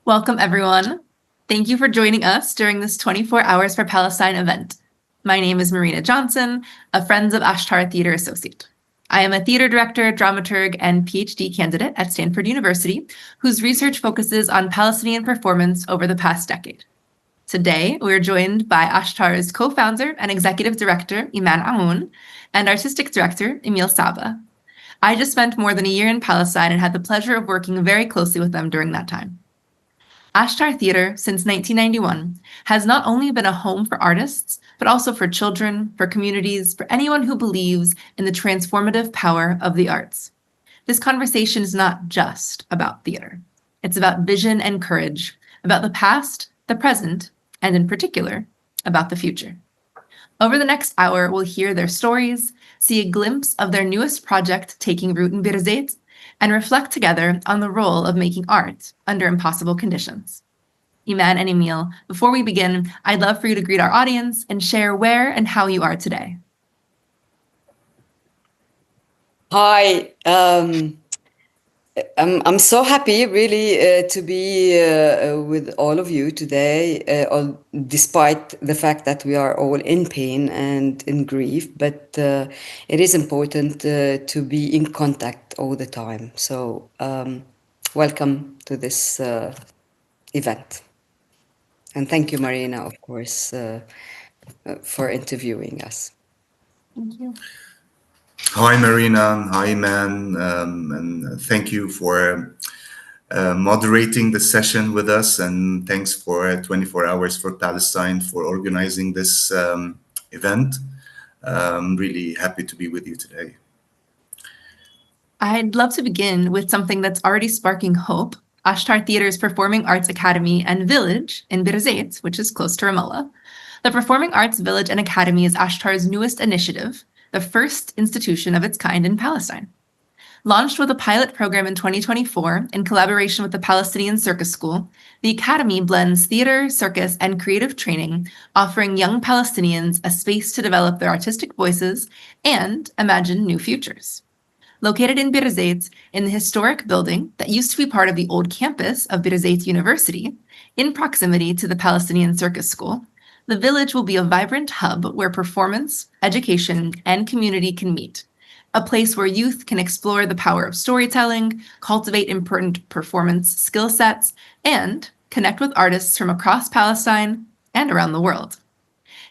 Welcome, everyone. Thank you for joining us during this 24 Hours for Palestine event. My name is Marina Johnson, a Friends of ASHTAR Theatre associate. I am a theater director, dramaturg, and PhD candidate at Stanford University, whose research focuses on Palestinian performance over the past decade. Today, we're joined by ASHTAR's co-founder and executive director, Iman Aoun, and artistic director, Emile Saba. I just spent more than a year in Palestine and had the pleasure of working very closely with them during that time. ASHTAR Theatre, since 1991, has not only been a home for artists, but also for children, for communities, for anyone who believes in the transformative power of the arts. This conversation is not just about theater. It's about vision and courage, about the past, the present, and in particular, about the future. Over the next hour, we'll hear their stories, see a glimpse of their newest project taking root in Birzeit, and reflect together on the role of making art under impossible conditions. Iman and Emile, before we begin, I'd love for you to greet our audience and share where and how you are today. Hi, I'm so happy really to be with all of you today, despite the fact that we are all in pain and in grief, but it is important to be in contact all the time. So welcome to this event. And thank you, Marina, of course, for interviewing us. Thank you. Hi, Marina. Hi, Iman. And thank you for moderating the session with us. And thanks for 24 Hours for Palestine for organizing this event. I'm really happy to be with you today. I'd love to begin with something that's already sparking hope. ASHTAR Theatre's Performing Arts Academy and Village in Birzeit, which is close to Ramallah. The Performing Arts Village and Academy is ASHTAR's newest initiative, the first institution of its kind in Palestine. Launched with a pilot program in 2024 in collaboration with the Palestinian Circus School, the Academy blends theater, circus, and creative training, offering young Palestinians a space to develop their artistic voices and imagine new futures. Located in Birzeit, in the historic building that used to be part of the old campus of Birzeit University, in proximity to the Palestinian Circus School, the village will be a vibrant hub where performance, education, and community can meet, a place where youth can explore the power of storytelling, cultivate important performance skill sets, and connect with artists from across Palestine and around the world.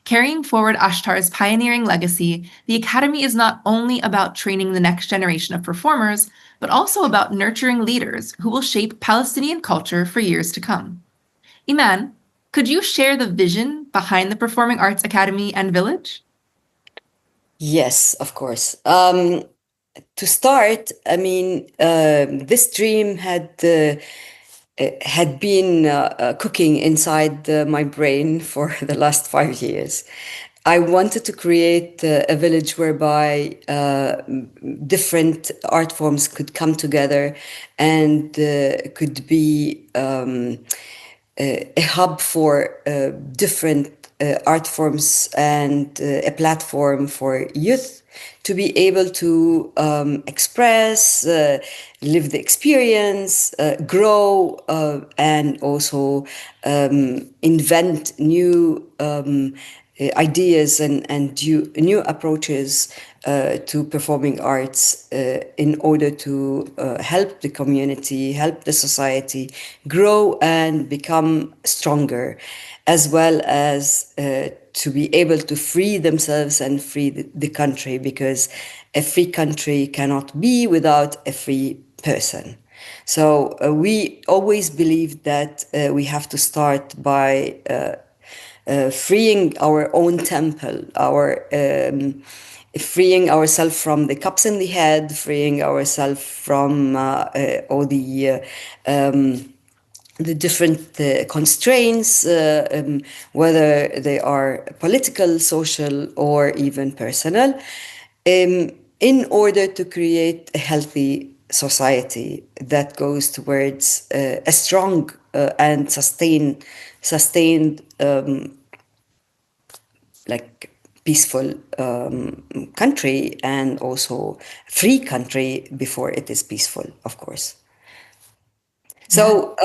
Carrying forward ASHTAR's pioneering legacy, the Academy is not only about training the next generation of performers, but also about nurturing leaders who will shape Palestinian culture for years to come. Iman, could you share the vision behind the Performing Arts Academy and Village? Yes, of course. To start, I mean, this dream had been cooking inside my brain for the last 5 years. I wanted to create a village whereby different art forms could come together and could be a hub for different art forms and a platform for youth to be able to express, live the experience, grow, and also invent new ideas and new approaches to performing arts in order to help the community, help the society grow and become stronger, as well as to be able to free themselves and free the country, because a free country cannot be without a free person. So we always believe that we have to start by freeing our own temple, freeing ourselves from the cups in the head, freeing ourselves from all the different constraints, whether they are political, social, or even personal, in order to create a healthy society that goes towards a strong and sustained like peaceful country, and also free country before it is peaceful, of course. So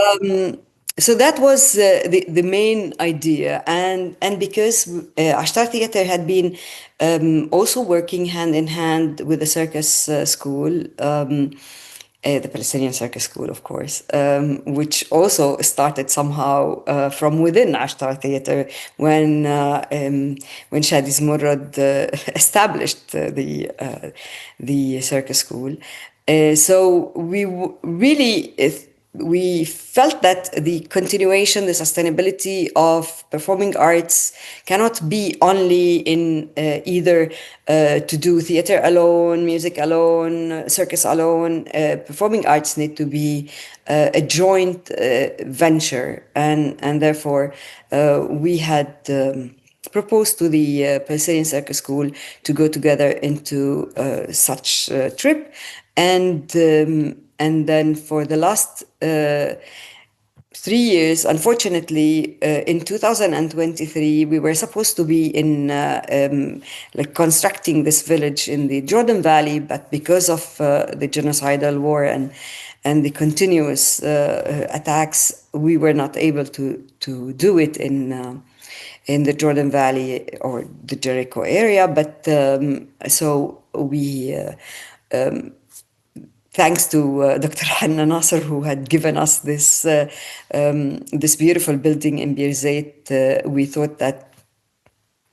So that was the main idea, and because ASHTAR Theatre had been also working hand in hand with the circus school, the Palestinian circus school, of course, which also started somehow from within ASHTAR Theatre when Shadi Zmurrad established the circus school. So really we felt that the continuation, the sustainability of performing arts cannot be only in either to do theater alone, music alone, circus alone. Performing arts need to be a joint venture, and therefore we had proposed to the Palestinian Circus School to go together into such a trip, and then for the last 3 years, unfortunately, in 2023, we were supposed to be in like constructing this village in the Jordan Valley, but because of the genocidal war and the continuous attacks, we were not able to do it in the Jordan Valley or the Jericho area. But so we. Thanks to Dr. Hanna Nasser, who had given us this beautiful building in Birzeit, we thought that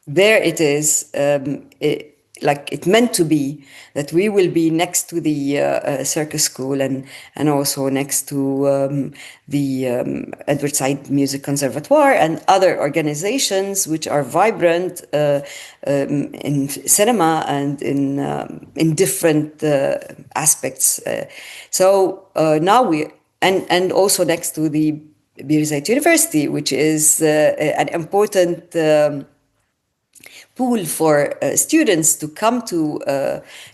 there it is, like it meant to be, that we will be next to the circus school and also next to the Edward Said Music Conservatoire and other organizations which are vibrant in cinema and in different aspects. So now and also next to the Birzeit University, which is an important pool for students to come to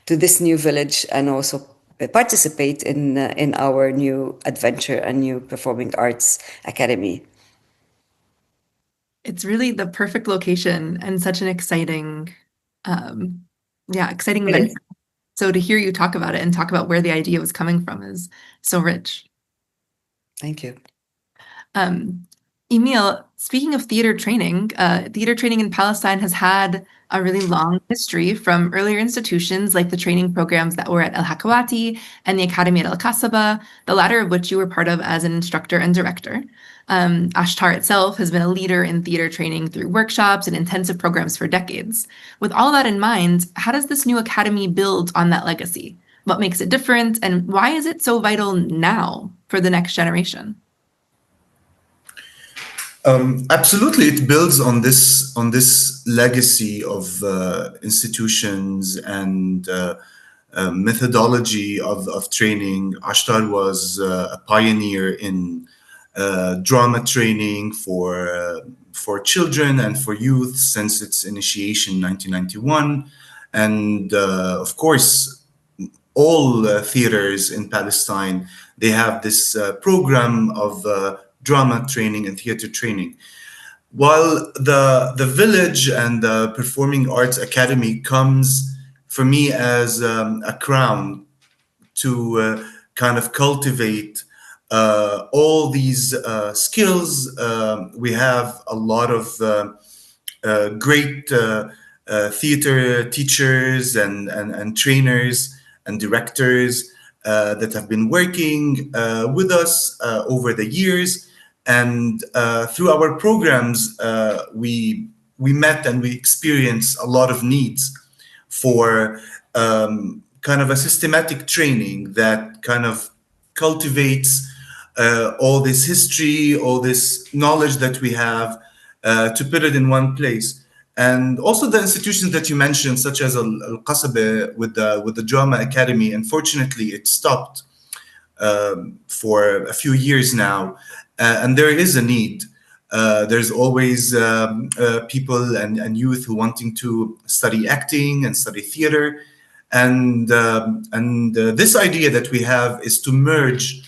this new village and also participate in our new adventure and new performing arts academy. It's really the perfect location and such an exciting venture. So to hear you talk about it and talk about where the idea was coming from is so rich. Thank you. Emile, speaking of theater training in Palestine has had a really long history from earlier institutions like the training programs that were at El Hakawati and the Academy at El Kasaba, the latter of which you were part of as an instructor and director. ASHTAR itself has been a leader in theater training through workshops and intensive programs for decades. With all that in mind, how does this new academy build on that legacy? What makes it different, and why is it so vital now for the next generation? Absolutely, it builds on this legacy of institutions and methodology of training. ASHTAR was a pioneer in drama training for children and for youth since its initiation in 1991, and of course, all theaters in Palestine, they have this program of drama training and theater training. While the village and the Performing Arts Academy comes for me as a crown to kind of cultivate all these skills. We have a lot of great theater teachers and trainers and directors that have been working with us over the years. And through our programs, we met and we experienced a lot of needs for kind of a systematic training that kind of cultivates all this history, all this knowledge that we have to put it in one place. And also the institutions that you mentioned, such as Al Qasaba with the Drama Academy, unfortunately it stopped for a few years now. And there is a need. There's always people and youth who wanting to study acting and study theater. And this idea that we have is to merge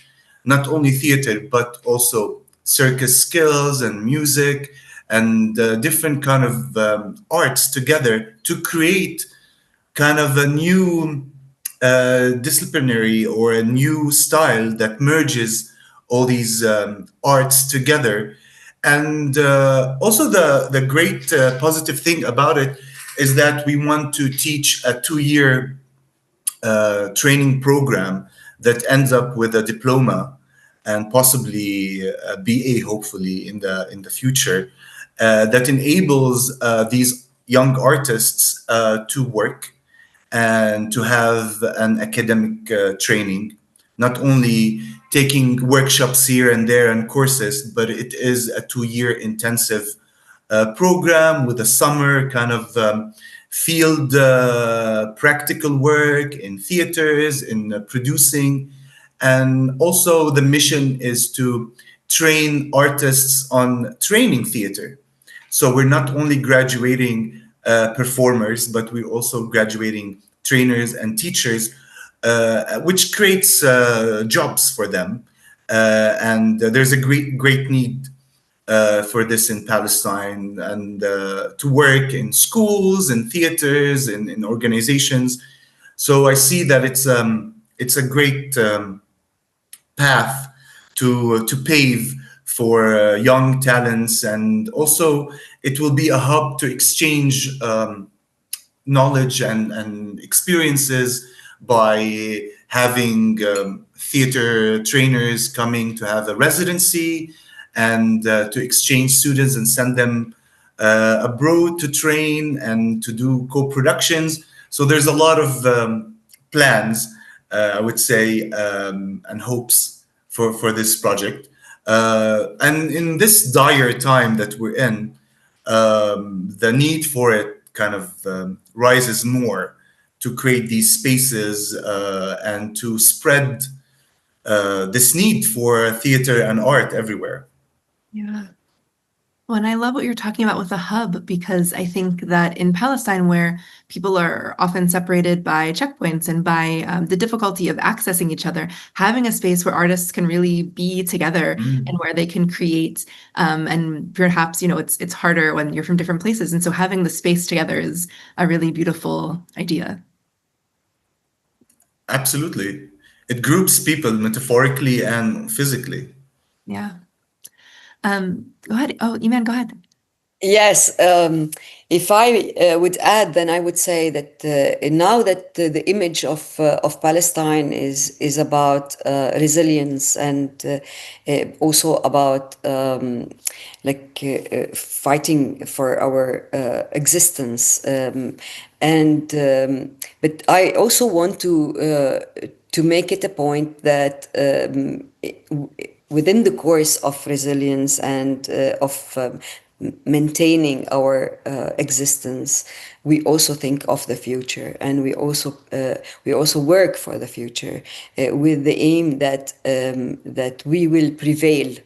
not only theater, but also circus skills and music and different kind of arts together to create kind of a new disciplinary or a new style that merges all these arts together. And also the great positive thing about it is that we want to teach a 2-year training program that ends up with a diploma and possibly a BA, hopefully in the future, that enables these young artists to work and to have an academic training, not only taking workshops here and there and courses, but it is a 2-year intensive program with a summer kind of field practical work in theaters, in producing. And also the mission is to train artists on training theater. So we're not only graduating performers, but we're also graduating trainers and teachers, which creates jobs for them. And there's a great need for this in Palestine, and to work in schools, in theaters, in organizations. So I see that it's a great path to pave for young talents, and also it will be a hub to exchange knowledge and experiences by having theater trainers coming to have a residency and to exchange students and send them abroad to train and to do co-productions. So there's a lot of plans, I would say, and hopes for this project. And in this dire time that we're in, the need for it kind of rises more to create these spaces and to spread this need for theater and art everywhere. Yeah. Well, and I love what you're talking about with the hub, because I think that in Palestine, where people are often separated by checkpoints and by the difficulty of accessing each other, having a space where artists can really be together and where they can create, and perhaps, it's harder when you're from different places. And so having the space together is a really beautiful idea. Absolutely. It groups people metaphorically and physically. Yeah. Go ahead. Oh, Iman, go ahead. Yes, if I would add, then I would say that now that the image of Palestine is about resilience and also about fighting for our existence, but I also want to make it a point that within the course of resilience and of maintaining our existence, we also think of the future, and we also work for the future with the aim that we will prevail.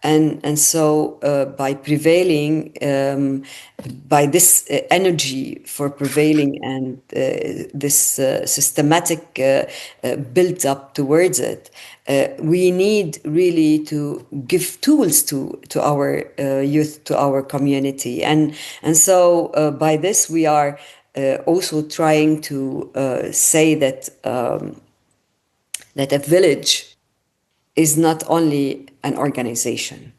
And so by prevailing, by this energy for prevailing and this systematic build up towards it, we need really to give tools to our youth, to our community. And so by this we are also trying to say that that a village is not only an organization.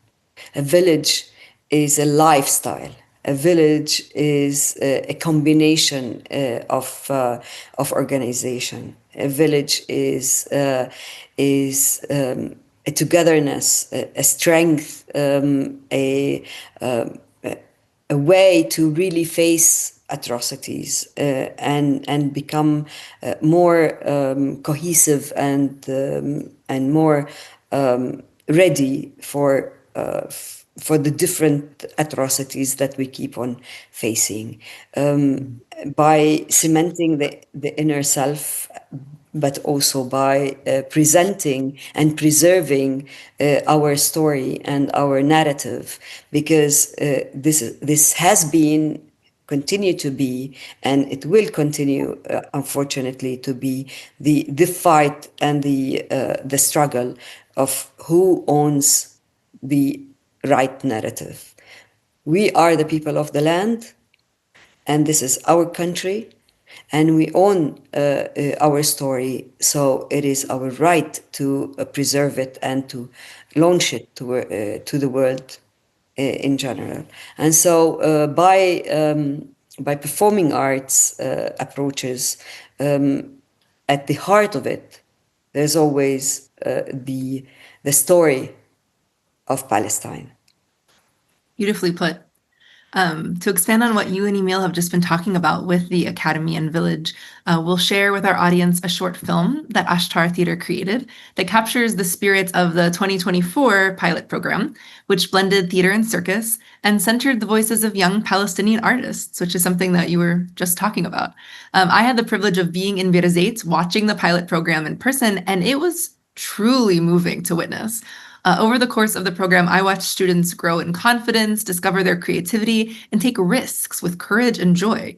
A village is a lifestyle. A village is a combination of organization. A village is a togetherness, a strength, a way to really face atrocities and become more cohesive and more ready for the different atrocities that we keep on facing, by cementing the inner self, but also by presenting and preserving our story and our narrative, because this has been, continue to be, and it will continue, unfortunately, to be the fight and the struggle of who owns the right narrative. We are the people of the land, and this is our country, and we own our story. So it is our right to preserve it and to launch it to the world in general. And so by performing arts approaches, at the heart of it, there's always the story of Palestine. Beautifully put. To expand on what you and Emile have just been talking about with the Academy and Village, we'll share with our audience a short film that ASHTAR Theatre created that captures the spirit of the 2024 pilot program, which blended theater and circus and centered the voices of young Palestinian artists, which is something that you were just talking about. I had the privilege of being in Birzeit watching the pilot program in person, and it was truly moving to witness. Over the course of the program, I watched students grow in confidence, discover their creativity, and take risks with courage and joy.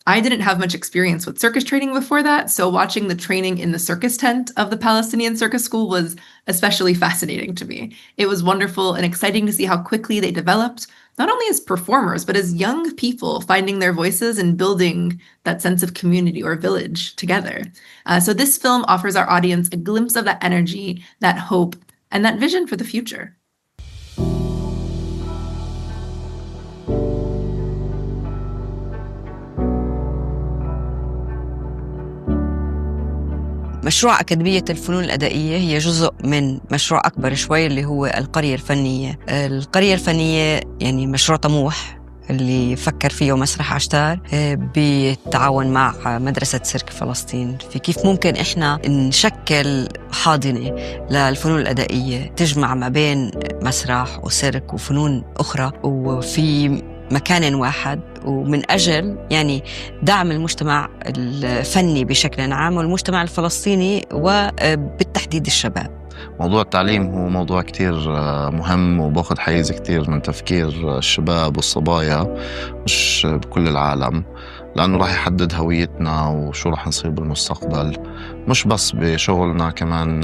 I didn't have much experience with circus training before that, so watching the training in the circus tent of the Palestinian Circus School was especially fascinating to me. It was wonderful and exciting to see how quickly they developed, not only as performers, but as young people finding their voices and building that sense of community or village together. So this film offers our audience a glimpse of that energy, that hope, and that vision for the future. مشروع أكاديمية الفنون الأدائية هي جزء من مشروع أكبر شوي اللي هو القرية الفنية. القرية الفنية يعني مشروع طموح اللي فكر فيه مسرح أشتار بالتعاون مع مدرسة سيرك فلسطين في كيف ممكن إحنا نشكل حاضنة للفنون الأدائية تجمع ما بين مسرح وسيرك وفنون أخرى وفي مكان واحد، ومن أجل يعني دعم المجتمع الفني بشكل عام والمجتمع الفلسطيني وبالتحديد الشباب. موضوع التعليم هو موضوع كتير مهم وباخد حيز كتير من تفكير الشباب والصبايا مش بكل العالم، لأنه راح يحدد هويتنا وشو راح نصير بالمستقبل، مش بس بشغلنا، كمان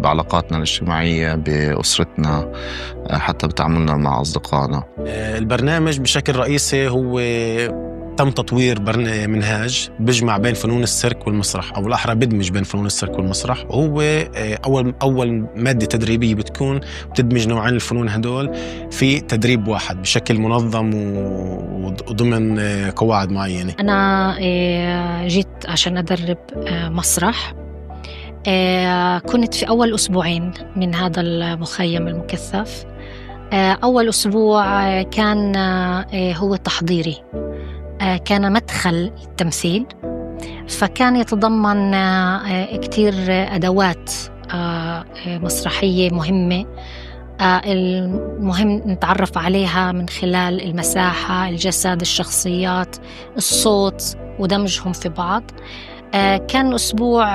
بعلاقاتنا الاجتماعية، بأسرتنا، حتى بتعاملنا مع أصدقائنا. البرنامج بشكل رئيسي هو تم تطوير منهاج بيجمع بين فنون السيرك والمسرح، أو الأحرى بدمج بين فنون السيرك والمسرح، وهو أول مادة تدريبية بتدمج نوعين الفنون هدول في تدريب واحد بشكل منظم وضمن قواعد معينة. أنا جيت عشان أدرب مسرح. كنت في أول أسبوعين من هذا المخيم المكثف. أول أسبوع كان هو تحضيري، كان مدخل التمثيل، فكان يتضمن كتير أدوات مسرحية مهمة. المهم نتعرف عليها من خلال المساحة، الجسد، الشخصيات، الصوت ودمجهم في بعض. كان أسبوع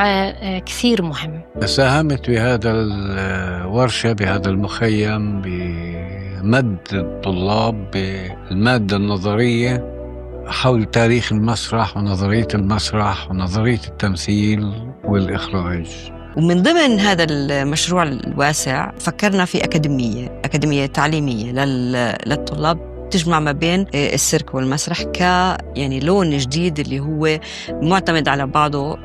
كثير مهم. ساهمت بهذا الورشة بهذا المخيم بمد الطلاب بالمادة النظرية حول تاريخ المسرح ونظرية المسرح ونظرية التمثيل والإخراج. ومن ضمن هذا المشروع الواسع فكرنا في أكاديمية تعليمية للطلاب تجمع ما بين السيرك والمسرح يعني لون جديد اللي هو معتمد على بعضه،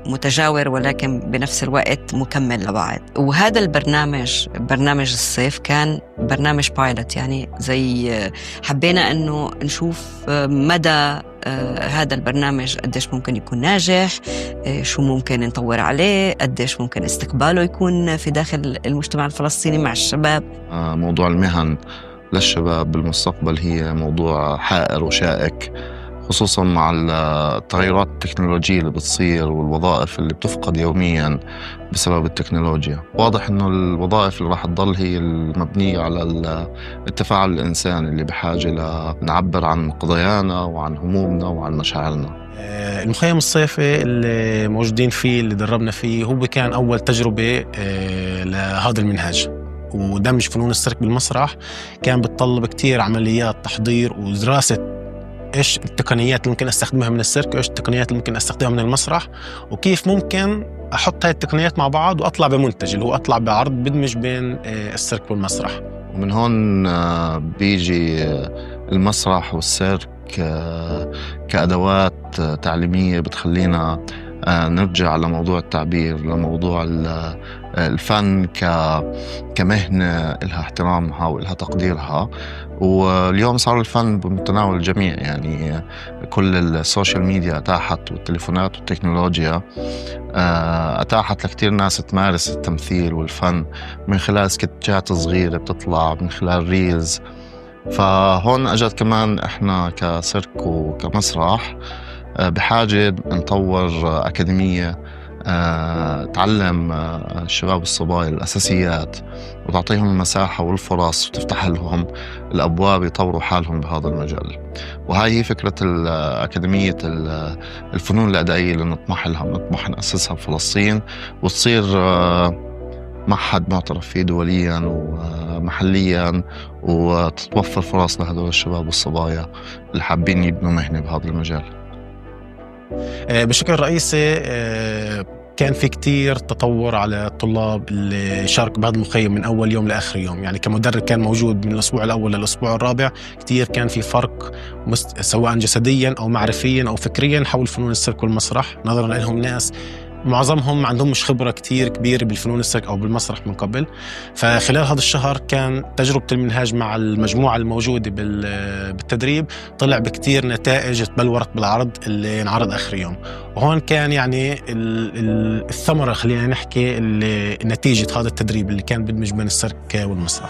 متجاور ولكن بنفس الوقت مكمل لبعض. وهذا برنامج الصيف كان برنامج بايلوت، يعني زي حبينا أنه نشوف مدى هذا البرنامج قديش ممكن يكون ناجح، شو ممكن نطور عليه، قديش ممكن استقباله يكون في داخل المجتمع الفلسطيني مع الشباب. موضوع المهن للشباب بالمستقبل هي موضوع حائر وشائك، خصوصاً مع التغيرات التكنولوجية اللي بتصير والوظائف اللي بتفقد يومياً بسبب التكنولوجيا. واضح إنه الوظائف اللي راح تضل هي المبنية على التفاعل الإنساني اللي بحاجة لنعبر عن قضايانا وعن همومنا وعن مشاعرنا. المخيم الصيفي اللي موجودين فيه اللي دربنا فيه هو كان أول تجربة لهذا المنهاج، ودمج فنون السيرك بالمسرح كان بتطلب كتير عمليات تحضير ودراسة إيش التقنيات اللي ممكن أستخدمها من السيرك وإيش التقنيات اللي ممكن أستخدمها من المسرح، وكيف ممكن أحط هاي التقنيات مع بعض وأطلع بمنتج اللي هو أطلع بعرض بدمج بين السيرك والمسرح. ومن هون بيجي المسرح والسيرك كأدوات تعليمية بتخلينا نرجع لموضوع التعبير، لموضوع الفن كمهنة إلها احترامها وإلها تقديرها. واليوم صار الفن بمتناول الجميع، يعني كل السوشيال ميديا أتاحت والتليفونات والتكنولوجيا أتاحت لكتير ناس تمارس التمثيل والفن من خلال سكتشات صغيرة بتطلع، من خلال ريلز. فهون أجت كمان إحنا كسيرك وكمسرح بحاجة نطور أكاديمية تعلم الشباب الصبايا الأساسيات وتعطيهم المساحة والفرص وتفتح لهم الأبواب يطوروا حالهم بهذا المجال. وهاي هي فكرة أكاديمية الفنون الأدائية اللي نطمح لها، نطمح نأسسها بفلسطين وتصير معهد معترف فيه دوليا ومحليا، وتتوفر فرص لهدول الشباب والصبايا اللي حابين يبنوا مهنة بهذا المجال. بشكل رئيسي كان في كتير تطور على الطلاب اللي شاركوا بهذا المخيم من أول يوم لآخر يوم. يعني كمدرب كان موجود من الأسبوع الأول للأسبوع الرابع. كتير كان في فرق سواء جسديا أو معرفيا أو فكريا حول فنون السيرك والمسرح، نظرا لهم ناس معظمهم ما عندهمش خبرة كتير كبيرة بالفنون السيرك أو بالمسرح من قبل. فخلال هذا الشهر كان تجربة المنهاج مع المجموعة الموجودة بالتدريب طلع بكتير نتائج تبلورت بالعرض اللي انعرض آخر يوم. وهون كان يعني الثمرة، خلينا نحكي نتيجة هذا التدريب اللي كان بدمج بين السيرك والمسرح.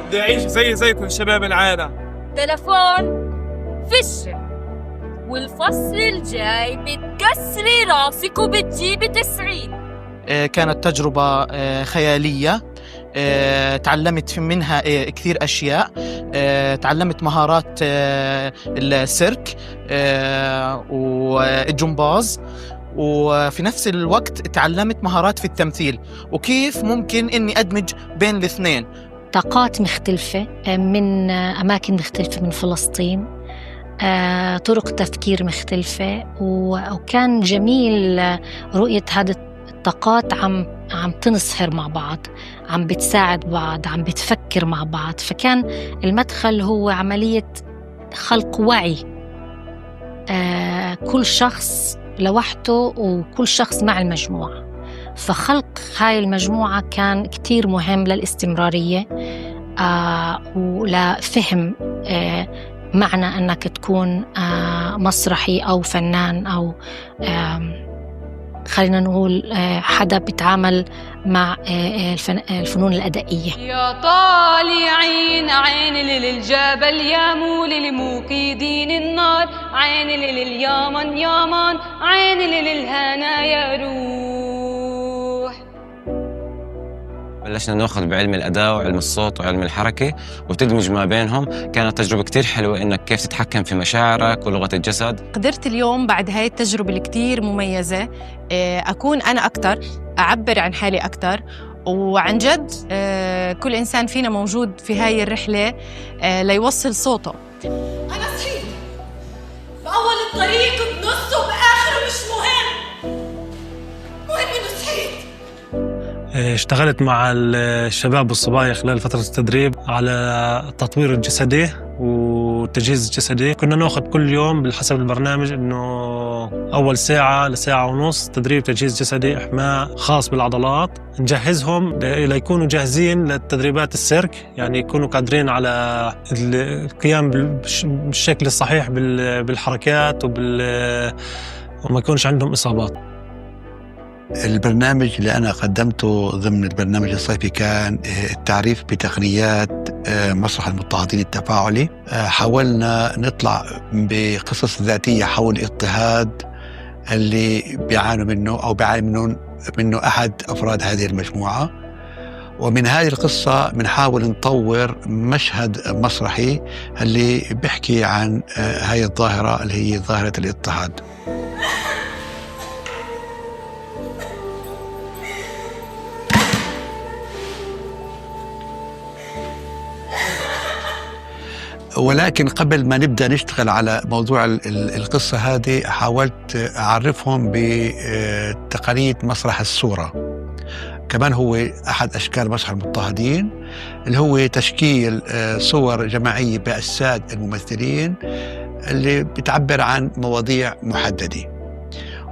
بدي أعيش زيكم شباب العالم. تلفون فش، والفصل الجاي بتكسري راسك وبتجيبي 90. كانت تجربة خيالية، تعلمت منها كثير أشياء. تعلمت مهارات السيرك والجمباز، وفي نفس الوقت تعلمت مهارات في التمثيل وكيف ممكن إني أدمج بين الاثنين. طاقات مختلفة من أماكن مختلفة من فلسطين، طرق تفكير مختلفة، وكان جميل رؤية هذه الطاقات عم تنصهر مع بعض، عم بتساعد بعض، عم بتفكر مع بعض. فكان المدخل هو عملية خلق وعي، كل شخص لوحده وكل شخص مع المجموعة. فخلق هاي المجموعة كان كتير مهم للاستمرارية ولفهم معنى أنك تكون مسرحي أو فنان أو خلينا نقول حدا بيتعامل مع الفنون الأدائية. يا طالعين عين للجبل يا مول لموقدين النار، عين لليمن يمن، عين للهنا يا روح. بلشنا ناخذ بعلم الأداء وعلم الصوت وعلم الحركة وتدمج ما بينهم. كانت تجربة كتير حلوة إنك كيف تتحكم في مشاعرك ولغة الجسد. قدرت اليوم بعد هاي التجربة الكتير مميزة أكون أنا أكتر، أعبر عن حالي أكتر. وعن جد كل إنسان فينا موجود في هاي الرحلة ليوصل صوته. أنا صحيح بأول الطريق بنصه بآخره، مش مهم، مهم إنه صحيح. اشتغلت مع الشباب والصبايا خلال فترة التدريب على التطوير الجسدي والتجهيز الجسدي. كنا ناخذ كل يوم بحسب البرنامج انه اول ساعة لساعة ونص تدريب تجهيز جسدي، احماء خاص بالعضلات، نجهزهم ليكونوا جاهزين للتدريبات السيرك، يعني يكونوا قادرين على القيام بالشكل الصحيح بالحركات وما يكونش عندهم إصابات. البرنامج اللي أنا قدمته ضمن البرنامج الصيفي كان التعريف بتقنيات مسرح المضطهدين التفاعلي. حاولنا نطلع بقصص ذاتية حول الاضطهاد اللي بيعانوا منه أو بيعاني منه أحد أفراد هذه المجموعة، ومن هذه القصة بنحاول نطور مشهد مسرحي اللي بيحكي عن هاي الظاهرة اللي هي ظاهرة الاضطهاد. ولكن قبل ما نبدأ نشتغل على موضوع القصة هذه حاولت أعرفهم بتقنية مسرح الصورة. كمان هو أحد أشكال مسرح المضطهدين، اللي هو تشكيل صور جماعية بأجساد الممثلين اللي بتعبر عن مواضيع محددة.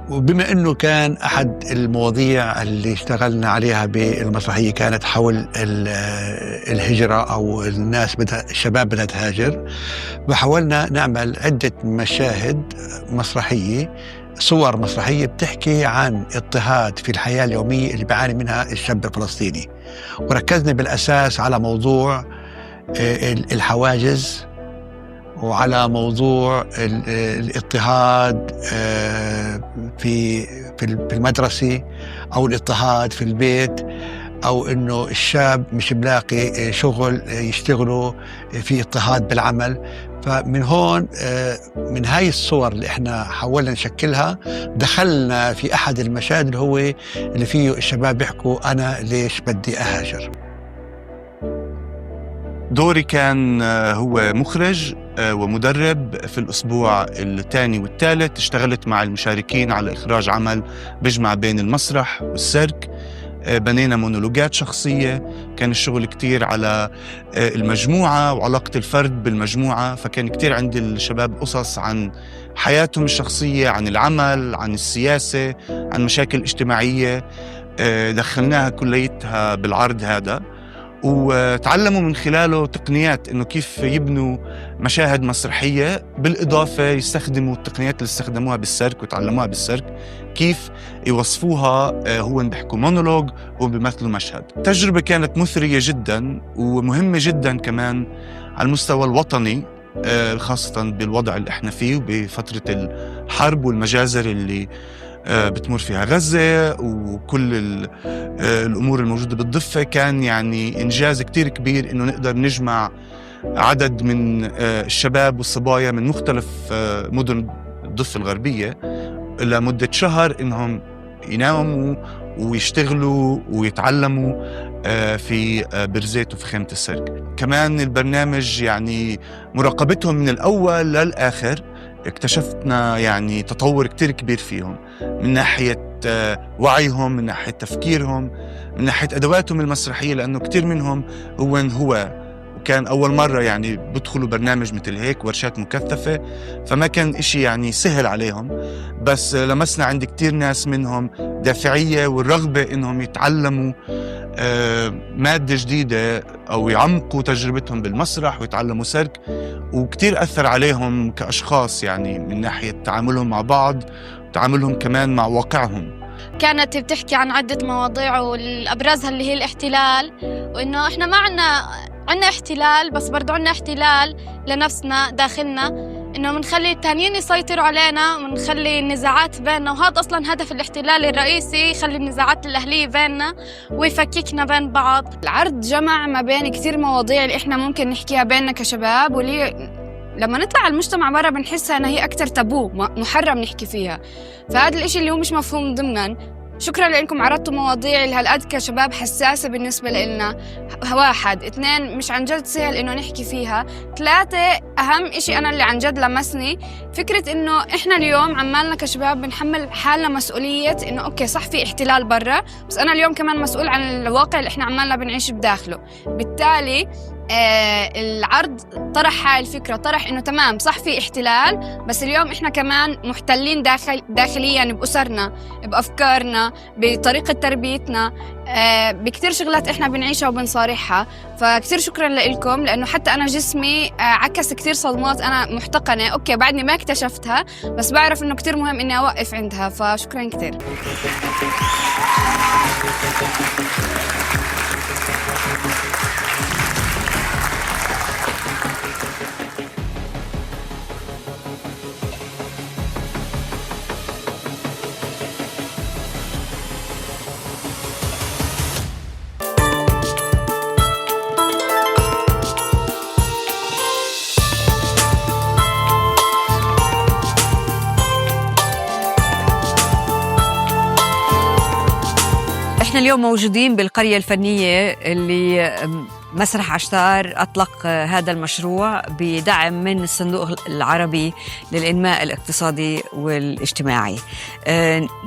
وبما أنه كان أحد المواضيع اللي اشتغلنا عليها بالمسرحية كانت حول الهجرة أو الشباب بدها تهاجر، وحاولنا نعمل عدة مشاهد مسرحية، صور مسرحية بتحكي عن اضطهاد في الحياة اليومية اللي بيعاني منها الشاب الفلسطيني. وركزنا بالأساس على موضوع الحواجز، وعلى موضوع الاضطهاد في المدرسة، أو الاضطهاد في البيت، أو إنه الشاب مش بلاقي شغل يشتغله، في اضطهاد بالعمل. فمن هون من هاي الصور اللي احنا حاولنا نشكلها دخلنا في أحد المشاهد اللي فيه الشباب بيحكوا أنا ليش بدي أهاجر. دوري كان هو مخرج ومدرب. في الأسبوع الثاني والثالث اشتغلت مع المشاركين على إخراج عمل بيجمع بين المسرح والسيرك. بنينا مونولوجات شخصية، كان الشغل كتير على المجموعة وعلاقة الفرد بالمجموعة، فكان كتير عند الشباب قصص عن حياتهم الشخصية، عن العمل، عن السياسة، عن مشاكل اجتماعية، دخلناها كليتها بالعرض هذا، وتعلموا من خلاله تقنيات إنه كيف يبنوا مشاهد مسرحية، بالإضافة يستخدموا التقنيات اللي استخدموها بالسيرك وتعلموها بالسيرك، كيف يوصفوها. هو بيحكوا مونولوج وبيمثلوا مشهد. التجربة كانت مثرية جدا ومهمة جدا كمان على المستوى الوطني، خاصة بالوضع اللي احنا فيه وبفترة الحرب والمجازر اللي بتمر فيها غزة وكل الأمور الموجودة بالضفة. كان يعني إنجاز كتير كبير إنه نقدر نجمع عدد من الشباب والصبايا من مختلف مدن الضفة الغربية لمدة شهر، إنهم يناموا ويشتغلوا ويتعلموا في بيرزيت وفي خيمة السيرك. كمان البرنامج يعني مراقبتهم من الأول للآخر، اكتشفنا يعني تطور كتير كبير فيهم، من ناحية وعيهم، من ناحية تفكيرهم، من ناحية أدواتهم المسرحية، لأنه كتير منهم هو وكان أول مرة يعني بدخلوا برنامج مثل هيك، ورشات مكثفة، فما كان إشي يعني سهل عليهم. بس لمسنا عند كتير ناس منهم دافعية والرغبة إنهم يتعلموا مادة جديدة أو يعمقوا تجربتهم بالمسرح ويتعلموا سيرك، وكتير أثر عليهم كأشخاص، يعني من ناحية تعاملهم مع بعض وتعاملهم كمان مع واقعهم. كانت بتحكي عن عدة مواضيع، والأبرزها اللي هي الاحتلال، وإنه إحنا ما عنا احتلال، بس برضو عنا احتلال لنفسنا داخلنا، إنه منخلي التانيين يسيطروا علينا ومنخلي النزاعات بيننا، وهذا أصلاً هدف الاحتلال الرئيسي، يخلي النزاعات الأهلية بيننا ويفككنا بين بعض. العرض جمع ما بين كتير مواضيع اللي إحنا ممكن نحكيها بيننا كشباب، واللي لما نطلع على المجتمع برا بنحسها إنها هي أكتر تابو محرم نحكي فيها. فهذا الإشي اللي هو مش مفهوم ضمناً. شكراً لأنكم عرضتوا مواضيع لهالقد كشباب حساسة بالنسبة لنا. 1 2 مش عن جد سهل إنه نحكي فيها. 3 أهم إشي أنا اللي عن جد لمسني فكرة إنه إحنا اليوم عمالنا كشباب بنحمل حالنا مسؤولية إنه أوكي صح في احتلال برا، بس أنا اليوم كمان مسؤول عن الواقع اللي إحنا عمالنا بنعيش بداخله. بالتالي العرض طرح هاي الفكرة، طرح إنه تمام صح في احتلال، بس اليوم إحنا كمان محتلين داخليا بأسرنا، بأفكارنا، بطريقة تربيتنا، بكتير شغلات إحنا بنعيشها وبنصارحها. فكتير شكرا لكم، لأنه حتى أنا جسمي عكس كتير صدمات أنا محتقنة، أوكي بعدني ما اكتشفتها، بس بعرف إنه كتير مهم إني أوقف عندها. فشكرا كتير. احنا اليوم موجودين بالقرية الفنية اللي مسرح عشتار أطلق هذا المشروع بدعم من الصندوق العربي للإنماء الاقتصادي والاجتماعي.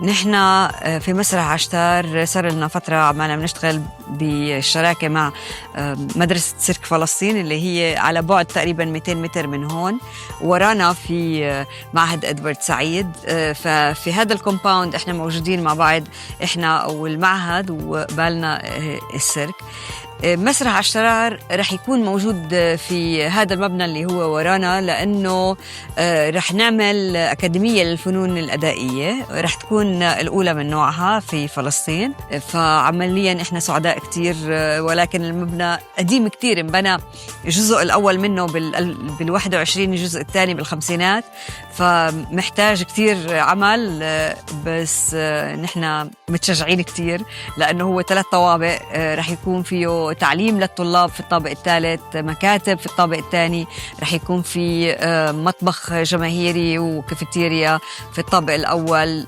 نحن في مسرح عشتار صار لنا فترة عمالنا بنشتغل بالشراكة مع مدرسة سيرك فلسطين اللي هي على بعد تقريبا 200 متر من هون، ورانا في معهد إدوارد سعيد. ففي هذا الكومباوند احنا موجودين مع بعض، احنا والمعهد وقبالنا السيرك. مسرح عشتار رح يكون موجود في هذا المبنى اللي هو ورانا، لأنه رح نعمل أكاديمية للفنون الأدائية، رح تكون الأولى من نوعها في فلسطين. فعمليا إحنا سعداء كتير، ولكن المبنى قديم كتير، انبنى الجزء الأول منه بال21، الجزء الثاني بالخمسينات، فمحتاج كتير عمل. بس نحن متشجعين كتير لأنه هو 3 طوابق، رح يكون فيه تعليم للطلاب في الطابق الثالث، مكاتب في الطابق الثاني، رح يكون في مطبخ جماهيري وكافيتيريا في الطابق الأول.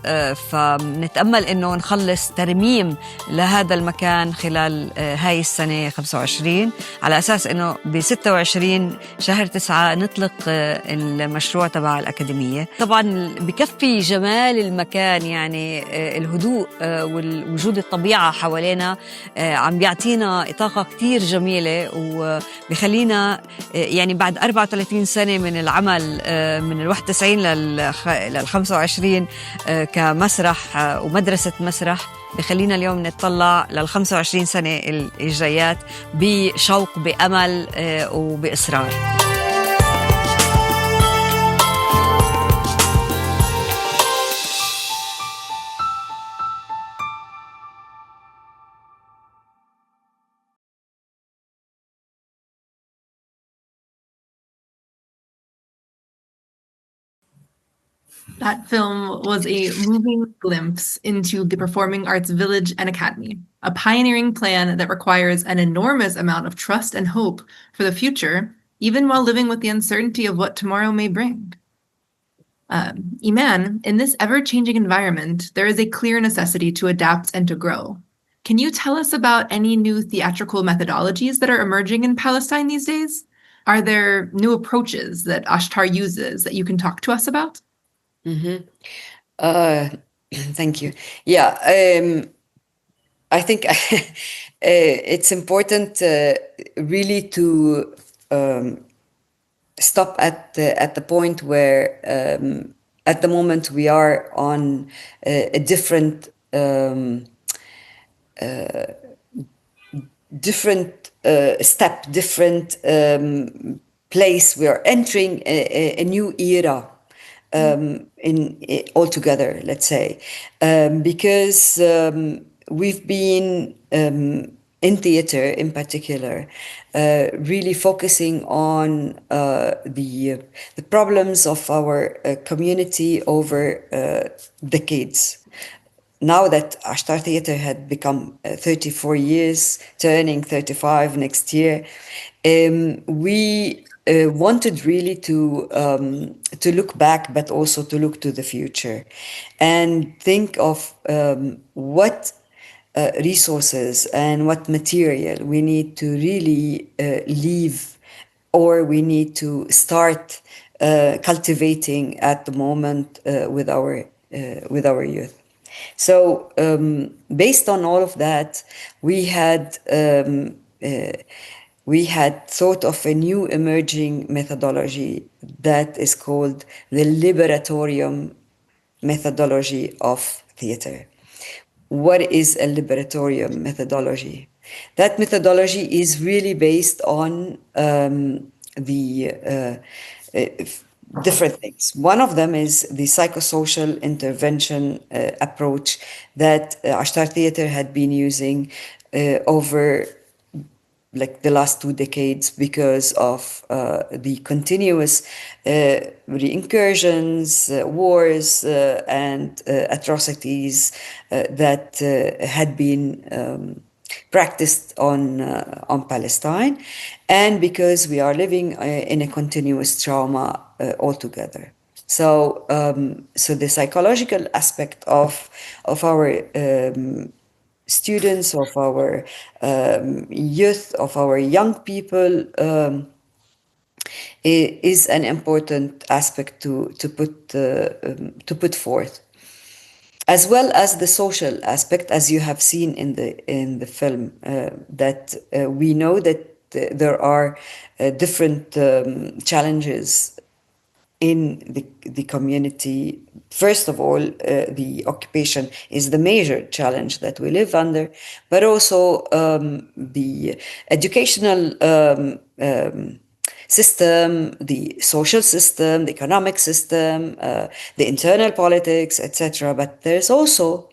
فنتأمل إنه نخلص ترميم لهذا المكان خلال هاي السنة 25، على أساس إنه ب26 شهر 9 نطلق المشروع تبع الأكاديمية. طبعا بكفي جمال المكان، يعني الهدوء ووجود الطبيعة حوالينا عم بيعطينا طاقة كتير جميلة، وبيخلينا يعني بعد 34 سنة من العمل من ال91 لل25 كمسرح ومدرسة مسرح، بخلينا اليوم نتطلع لل25 سنة الجايات بشوق، بأمل وبإصرار. That film was a moving glimpse into the Performing Arts Village and Academy, a pioneering plan that requires an enormous amount of trust and hope for the future, even while living with the uncertainty of what tomorrow may bring. Iman, in this ever-changing environment, there is a clear necessity to adapt and to grow. Can you tell us about any new theatrical methodologies that are emerging in Palestine these days? Are there new approaches that ASHTAR uses that you can talk to us about? Thank you. Yeah, I think it's important really to stop at the point where at the moment we are on a different step, different place. We are entering a new era. Altogether, let's say, because we've been in theater in particular, really focusing on the problems of our community over decades. Now that ASHTAR Theatre had become 34 years, turning 35 next year, we wanted really to look back, but also to look to the future and think of what resources and what material we need to really leave, or we need to start cultivating at the moment with our youth. So based on all of that, we had thought of a new emerging methodology that is called the liberatorium methodology of theater. What is a liberatorium methodology? That methodology is really based on the different things. One of them is the psychosocial intervention approach that ASHTAR Theatre had been using over like the last 2 decades because of the continuous incursions, wars, and atrocities that had been practiced on Palestine, and because we are living in a continuous trauma altogether. So the psychological aspect of our students, of our youth, of our young people is an important aspect to put forth, as well as the social aspect, as you have seen in the film, that we know that there are different challenges in the community. First of all, the occupation is the major challenge that we live under, but also the educational system, the social system, the economic system, the internal politics, etc. But there's also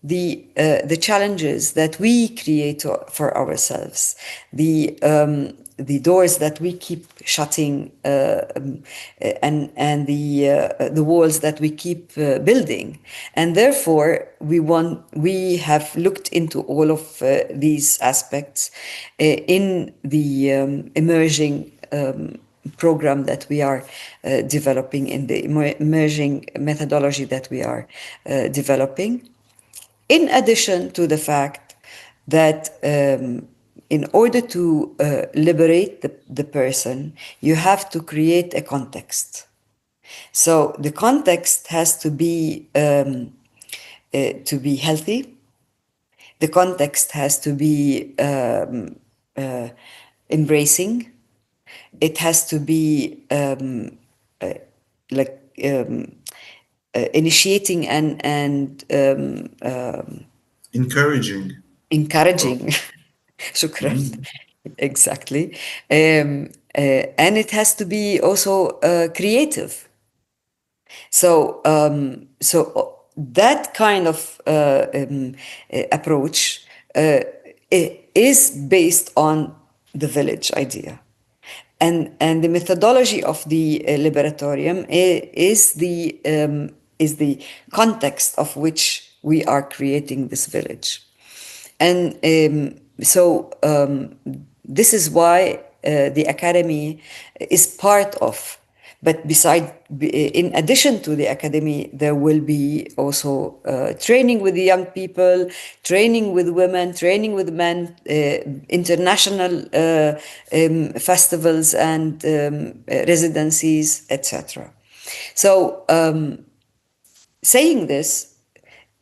the challenges that we create for ourselves, the doors that we keep shutting, and the walls that we keep building, and therefore we have looked into all of these aspects in the emerging program that we are developing, in the emerging methodology that we are developing. In addition to the fact that in order to liberate the person, you have to create a context. So the context has to be healthy. The context has to be embracing. It has to be initiating and encouraging. Shukran. Exactly. And it has to be also creative. So that kind of approach is based on the village idea. And the methodology of the Liberatorium is the context of which we are creating this village. And so this is why the Academy is part of. But in addition to the Academy, there will be also training with the young people, training with women, training with men, international festivals and residencies, etc. So saying this,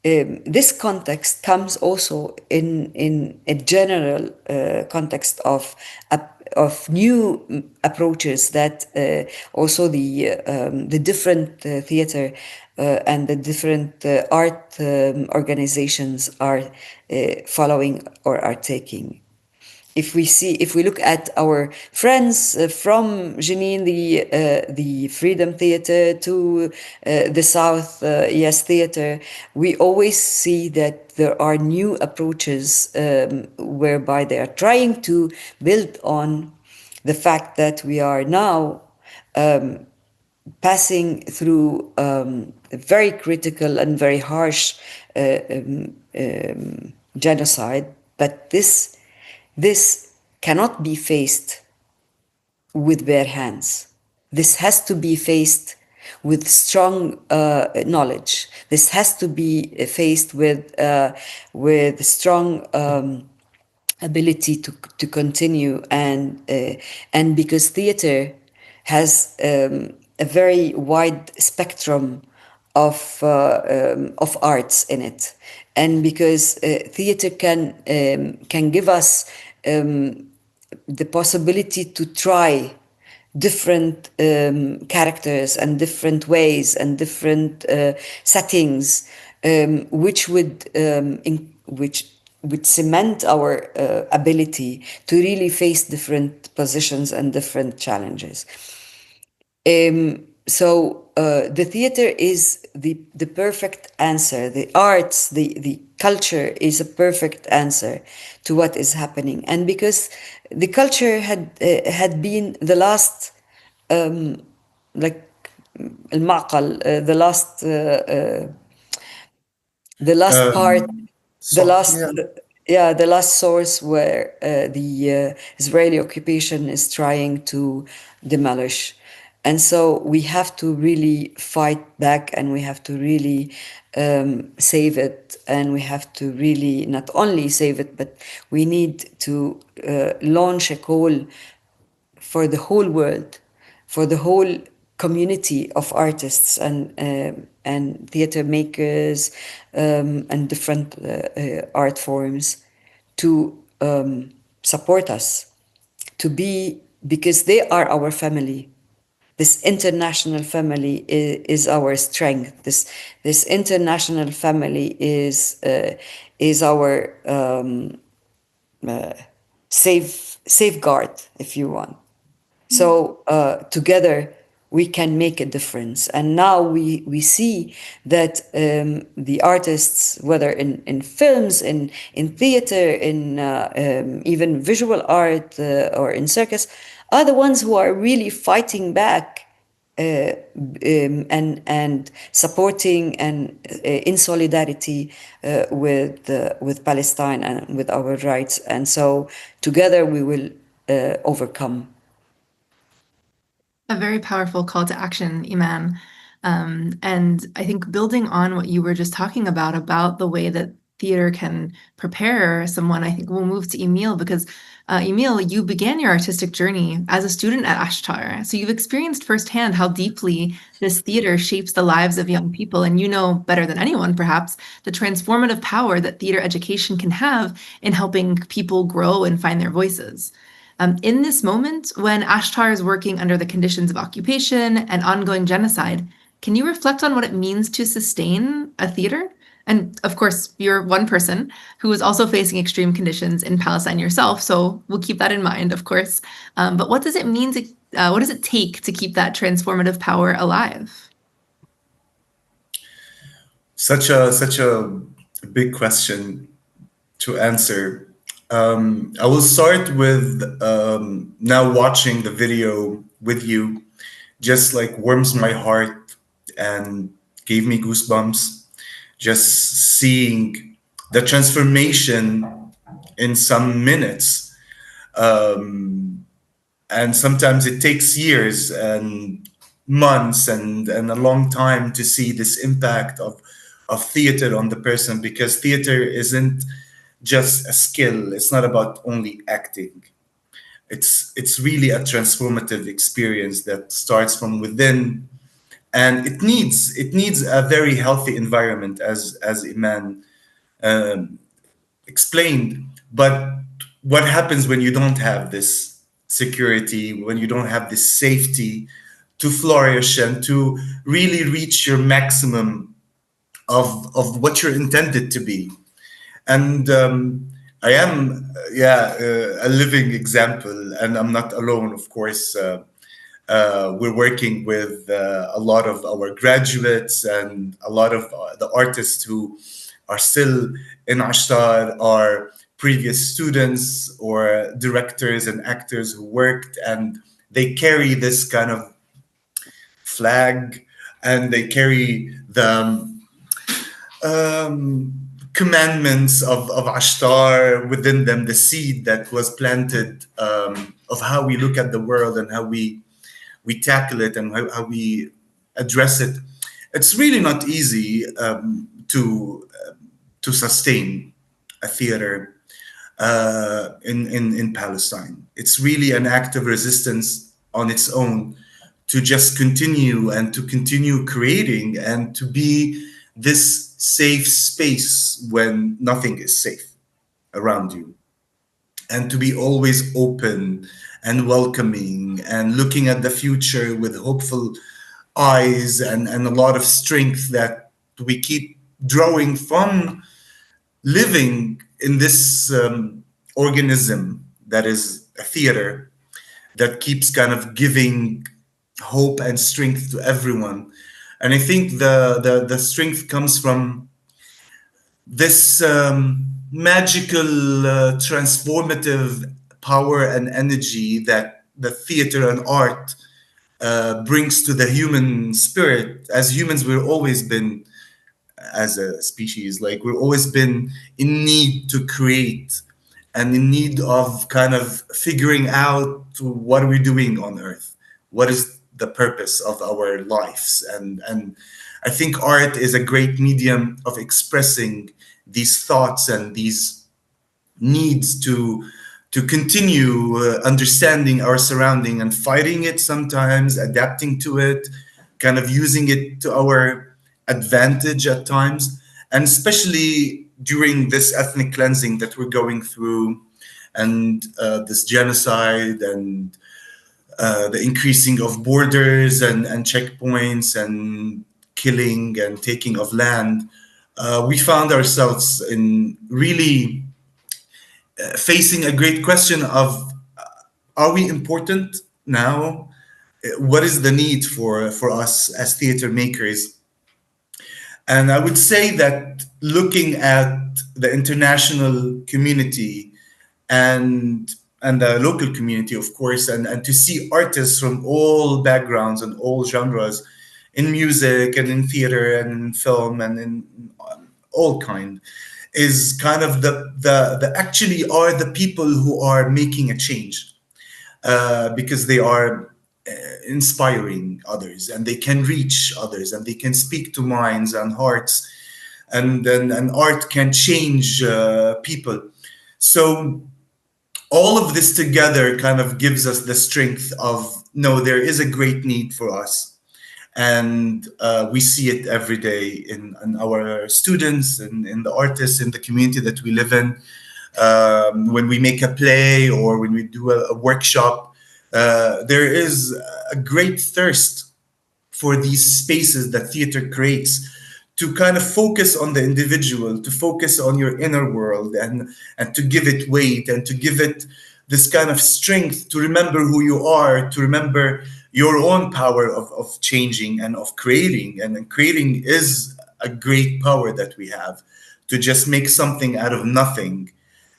this context comes also in a general context of new approaches that also the different theater and the different art organizations are following or are taking. If we look at our friends from Jenin, the Freedom Theater, to the South Yes Theater, we always see that there are new approaches whereby they are trying to build on the fact that we are now passing through a very critical and very harsh genocide, but this cannot be faced with bare hands. This has to be faced with strong knowledge. This has to be faced with strong ability to continue, and because theater has a very wide spectrum of arts in it, and because theater can give us the possibility to try different characters and different ways and different settings, which would cement our ability to really face different positions and different challenges. So the theater is the perfect answer. The arts, the culture is a perfect answer to what is happening. And because the culture had been the last, المعقل, the last part, the last source where the Israeli occupation is trying to demolish. And so we have to really fight back, and we have to really save it, and we have to really not only save it, but we need to launch a call for the whole world, for the whole community of artists and theater makers and different art forms to support us, to be, because they are our family. This international family is our strength. This international family is our safeguard, if you want. So together we can make a difference. And now we see that the artists, whether in films, in theater, in even visual art or in circus, are the ones who are really fighting back and supporting and in solidarity with Palestine and with our rights. And so together we will overcome. A very powerful call to action, Iman. And I think building on what you were just talking about the way that theater can prepare someone, I think we'll move to Emile, because Emile, you began your artistic journey as a student at ASHTAR. So you've experienced firsthand how deeply this theater shapes the lives of young people. And you know better than anyone, perhaps, the transformative power that theater education can have in helping people grow and find their voices. In this moment, when ASHTAR is working under the conditions of occupation and ongoing genocide, can you reflect on what it means to sustain a theater? And of course, you're one person who is also facing extreme conditions in Palestine yourself, so we'll keep that in mind, of course. But what does it mean to, what does it take to keep that transformative power alive? Such a big question to answer. I will start with now watching the video with you, just like warms my heart and gave me goosebumps. Just seeing the transformation in some minutes. And sometimes it takes years and months and a long time to see this impact of theater on the person, because theater isn't just a skill. It's not about only acting. It's really a transformative experience that starts from within, and it needs a very healthy environment, as Iman explained. But what happens when you don't have this security, when you don't have this safety to flourish and to really reach your maximum of what you're intended to be? And I am, a living example, and I'm not alone, of course. We're working with a lot of our graduates, and a lot of the artists who are still in ASHTAR are previous students or directors and actors who worked, and they carry this kind of flag, and they carry the commandments of ASHTAR within them, the seed that was planted of how we look at the world and how we tackle it and how we address it. It's really not easy to sustain a theater in Palestine. It's really an act of resistance on its own to just continue creating and to be this safe space when nothing is safe around you, and to be always open and welcoming and looking at the future with hopeful eyes and a lot of strength that we keep drawing from living in this organism that is a theater that keeps kind of giving hope and strength to everyone. And I think the strength comes from this magical, transformative power and energy that the theater and art brings to the human spirit. As humans, we've always been, as a species, like we've always been in need to create and in need of kind of figuring out what are we doing on Earth? What is the purpose of our lives. And I think art is a great medium of expressing these thoughts and these needs to continue understanding our surrounding and fighting it sometimes, adapting to it, kind of using it to our advantage at times, and especially during this ethnic cleansing that we're going through, and this genocide, and the increasing of borders and checkpoints and killing and taking of land. We found ourselves in really facing a great question of, are we important now? What is the need for us as theater makers? And I would say that looking at the international community and the local community, of course, and to see artists from all backgrounds and all genres in music and in theater and in film and in all kind, is kind of the actually are the people who are making a change, because they are inspiring others, and they can reach others, and they can speak to minds and hearts, and art can change people. So all of this together kind of gives us the strength of, no, there is a great need for us. And we see it every day in our students and in the artists in the community that we live in. When we make a play or when we do a workshop, there is a great thirst for these spaces that theater creates to kind of focus on the individual, to focus on your inner world, and to give it weight, and to give it this kind of strength to remember who you are, to remember your own power of changing and of creating. And creating is a great power that we have, to just make something out of nothing.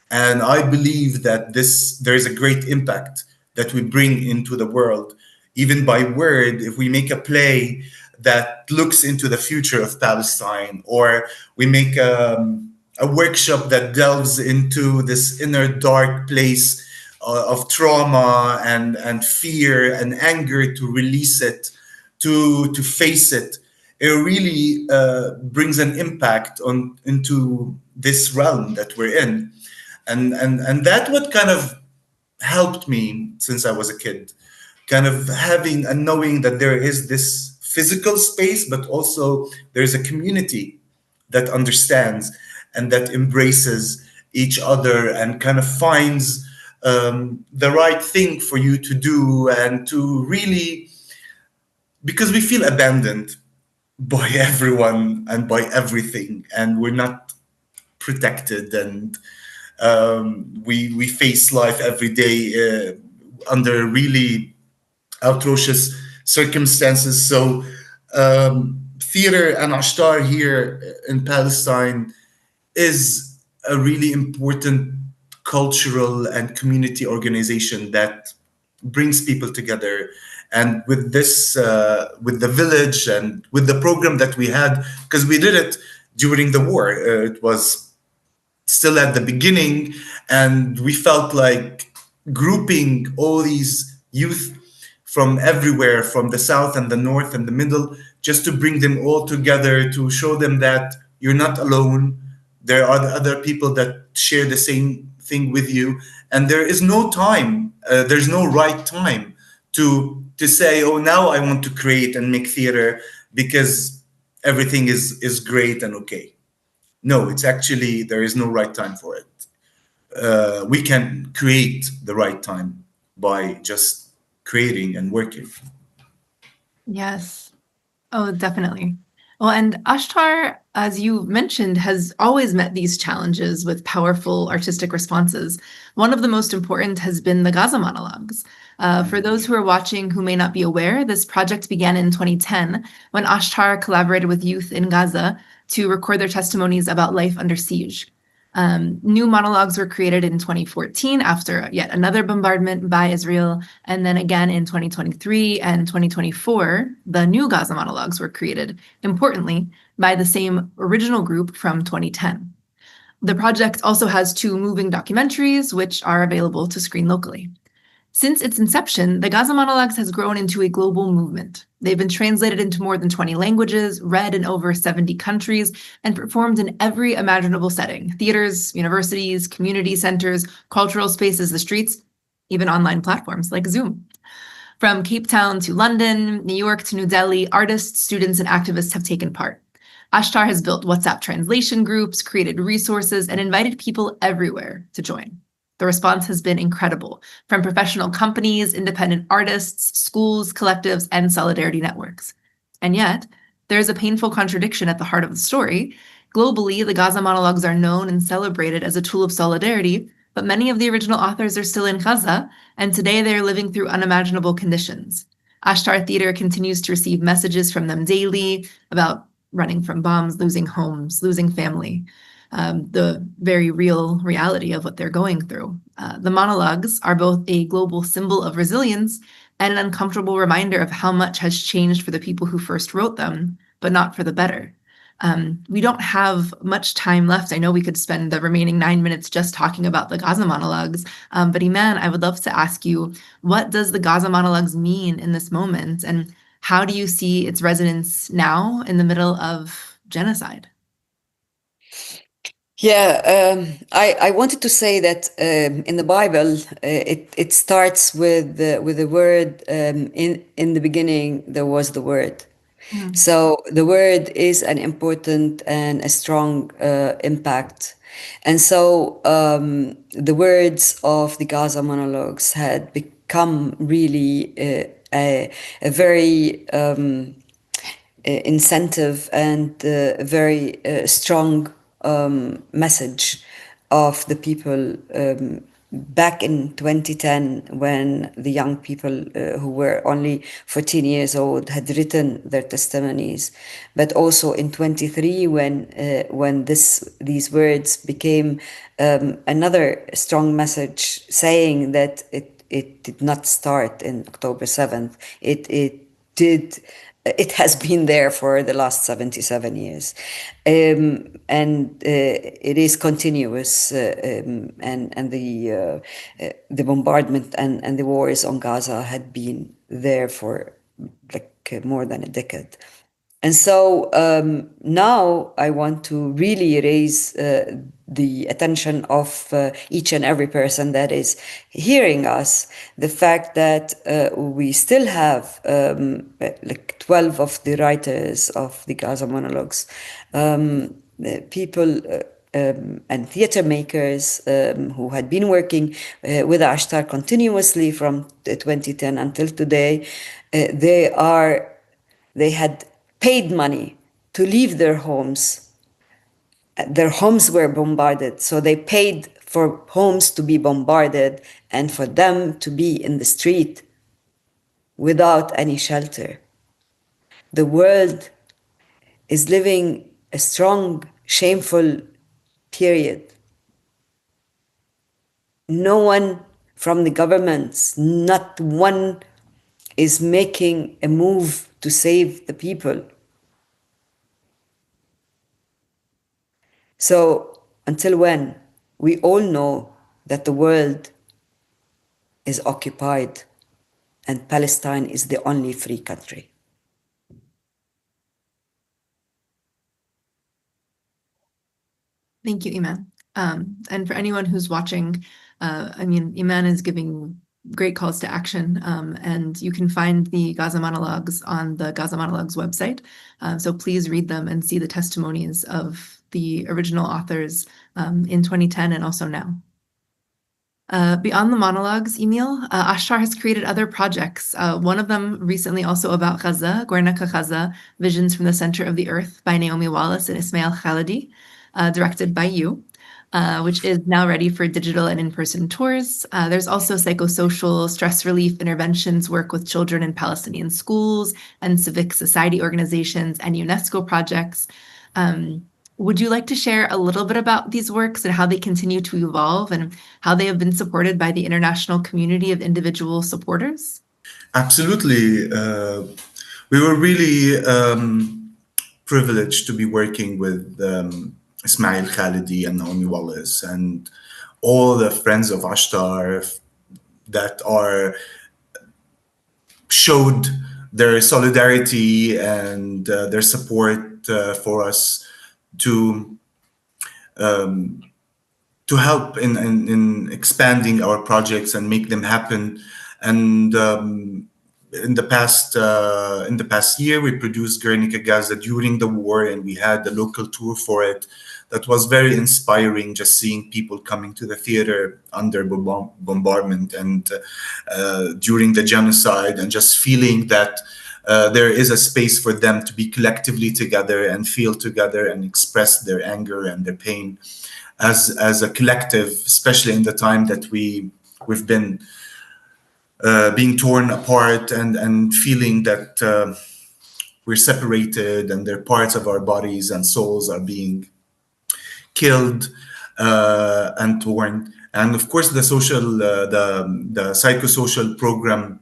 And I believe that there is a great impact that we bring into the world, even by word. If we make a play that looks into the future of Palestine, or we make a workshop that delves into this inner dark place of trauma and fear and anger, to release it, to face it, it really brings an impact into this realm that we're in. And that what kind of helped me since I was a kid, kind of having and knowing that there is this physical space, but also there's a community that understands and that embraces each other and kind of finds the right thing for you to do, and to really, because we feel abandoned by everyone and by everything, and we're not protected, and we face life every day under really atrocious circumstances. So theater and ASHTAR here in Palestine is a really important cultural and community organization that brings people together. And with this, with the village and with the program that we had, because we did it during the war, it was still at the beginning, and we felt like grouping all these youth from everywhere, from the south and the north and the middle, just to bring them all together, to show them that you're not alone. There are other people that share the same thing with you, and there is no time, there's no right time to say, oh, now I want to create and make theater because everything is great and okay. No, it's actually, there is no right time for it. We can create the right time by just creating and working. Yes. Oh, definitely. Well, and ASHTAR, as you mentioned, has always met these challenges with powerful artistic responses. One of the most important has been the Gaza monologues. For those who are watching who may not be aware, this project began in 2010 when ASHTAR collaborated with youth in Gaza to record their testimonies about life under siege. New monologues were created in 2014 after yet another bombardment by Israel, and then again in 2023 and 2024, the new Gaza monologues were created, importantly, by the same original group from 2010. The project also has 2 moving documentaries, which are available to screen locally. Since its inception, the Gaza Monologues has grown into a global movement. They've been translated into more than 20 languages, read in over 70 countries, and performed in every imaginable setting: theaters, universities, community centers, cultural spaces, the streets, even online platforms like Zoom. From Cape Town to London, New York to New Delhi, artists, students, and activists have taken part. ASHTAR has built WhatsApp translation groups, created resources, and invited people everywhere to join. The response has been incredible, from professional companies, independent artists, schools, collectives, and solidarity networks. And yet, there is a painful contradiction at the heart of the story. Globally, the Gaza Monologues are known and celebrated as a tool of solidarity, but many of the original authors are still in Gaza, and today they are living through unimaginable conditions. ASHTAR Theatre continues to receive messages from them daily about running from bombs, losing homes, losing family. The very real reality of what they're going through. The monologues are both a global symbol of resilience and an uncomfortable reminder of how much has changed for the people who first wrote them, but not for the better. We don't have much time left. I know we could spend the remaining 9 minutes just talking about the Gaza Monologues, but Iman, I would love to ask you, what does the Gaza Monologues mean in this moment, and how do you see its resonance now in the middle of genocide? Yeah, I wanted to say that in the Bible, it starts with the word, in the beginning there was the word. So the word is an important and a strong impact. And so the words of the Gaza Monologues had become really a very incentive and a very strong message of the people back in 2010, when the young people who were only 14 years old had written their testimonies, but also in 23 when these words became another strong message, saying that it did not start in October 7th. It has been there for the last 77 years. And it is continuous, and the bombardment and the wars on Gaza had been there for more than a decade. And so now I want to really raise the attention of each and every person that is hearing us, the fact that we still have 12 of the writers of the Gaza Monologues, people and theater makers who had been working with ASHTAR continuously from 2010 until today. They had paid money to leave their homes. Their homes were bombarded, so they paid for homes to be bombarded and for them to be in the street without any shelter. The world is living a strong, shameful period. No one from the governments, not one, is making a move to save the people. So until when? We all know that the world is occupied and Palestine is the only free country. Thank you, Iman. And for anyone who's watching, Iman is giving great calls to action, and you can find the Gaza Monologues on the Gaza Monologues website. So please read them and see the testimonies of the original authors in 2010 and also now. Beyond the monologues, Emile, ASHTAR has created other projects. One of them recently also about Gaza, Guernica Gaza, Visions from the Center of the Earth by Naomi Wallace and Ismail Khalidi, directed by you, which is now ready for digital and in-person tours. There's also psychosocial stress relief interventions work with children in Palestinian schools and civic society organizations and UNESCO projects. Would you like to share a little bit about these works and how they continue to evolve and how they have been supported by the international community of individual supporters? Absolutely. We were really privileged to be working with Ismail Khalidi and Naomi Wallace and all the friends of ASHTAR, that are showed their solidarity and their support for us to help in expanding our projects and make them happen. And in the past year, we produced Guernica Gaza during the war, and we had a local tour for it. That was very inspiring, just seeing people coming to the theater under bombardment and during the genocide, and just feeling that there is a space for them to be collectively together and feel together and express their anger and their pain as a collective, especially in the time that we've been being torn apart and feeling that we're separated and their parts of our bodies and souls are being killed and torn. And of course, the psychosocial program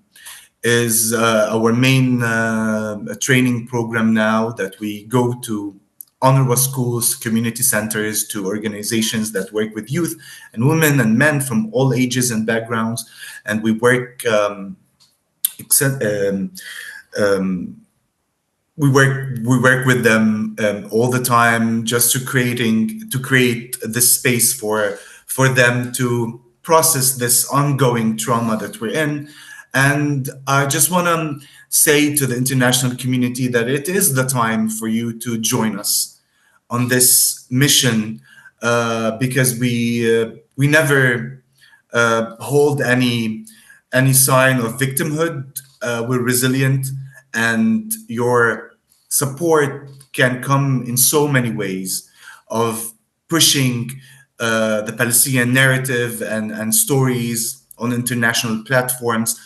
is our main training program now, that we go to UNRWA schools, community centers, to organizations that work with youth and women and men from all ages and backgrounds, and we work we work with them all the time, just to create this space for them to process this ongoing trauma that we're in. And I just want to say to the international community that it is the time for you to join us on this mission, because we never hold any sign of victimhood. We're resilient, and your support can come in so many ways of pushing the Palestinian narrative and stories on international platforms,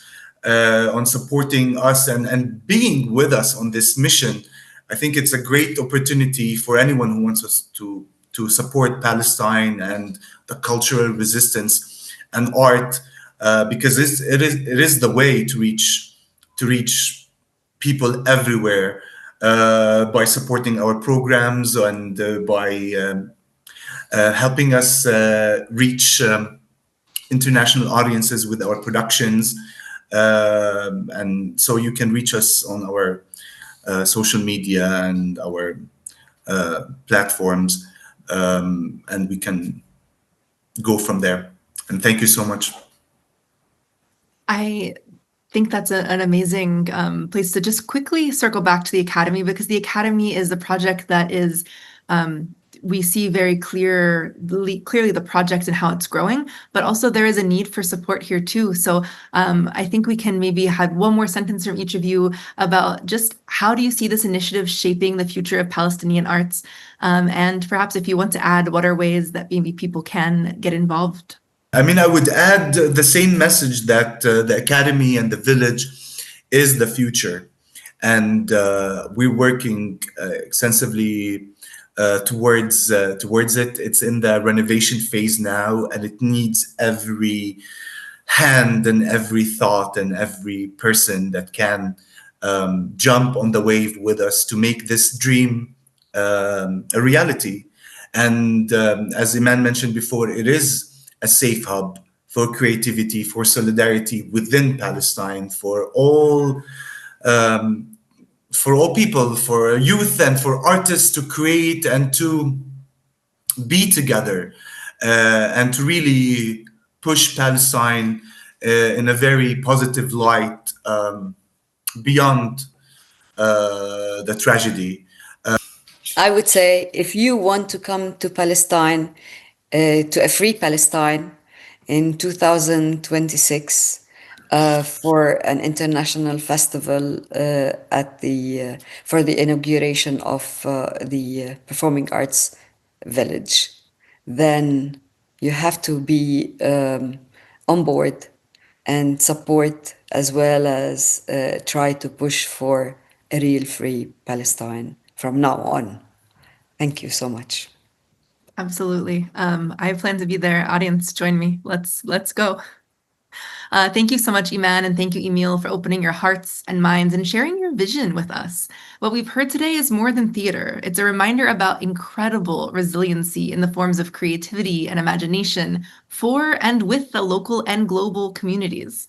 on supporting us and being with us on this mission. I think it's a great opportunity for anyone who wants us to support Palestine and the cultural resistance and art, because it is the way to reach people everywhere, by supporting our programs and by helping us reach international audiences with our productions. And so you can reach us on our social media and our platforms, and we can go from there. And thank you so much. I think that's an amazing place to just quickly circle back to the Academy, because the Academy is the project that is, we see very clearly the project and how it's growing, but also there is a need for support here too. So I think we can maybe have one more sentence from each of you about just how do you see this initiative shaping the future of Palestinian arts? And perhaps if you want to add, what are ways that maybe people can get involved? I mean, I would add the same message that the Academy and the Village is the future. And we're working extensively towards it. It's in the renovation phase now, and it needs every hand and every thought and every person that can jump on the wave with us to make this dream a reality. And as Iman mentioned before, it is a safe hub for creativity, for solidarity within Palestine, for all people, for youth and for artists to create and to be together, and to really push Palestine in a very positive light, beyond the tragedy. I would say, if you want to come to Palestine, to a free Palestine in 2026, for an international festival for the inauguration of the Performing Arts Village, then you have to be on board and support, as well as try to push for a real free Palestine from now on. Thank you so much. Absolutely. I plan to be there. Audience, join me. Let's go. Thank you so much, Iman, and thank you, Emile, for opening your hearts and minds and sharing your vision with us. What we've heard today is more than theater. It's a reminder about incredible resiliency in the forms of creativity and imagination for and with the local and global communities.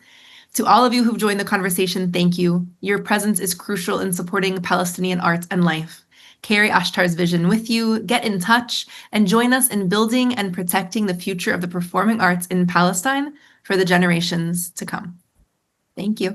To all of you who've joined the conversation, thank you. Your presence is crucial in supporting Palestinian art and life. Carry ASHTAR's vision with you, get in touch, and join us in building and protecting the future of the performing arts in Palestine for the generations to come. Thank you.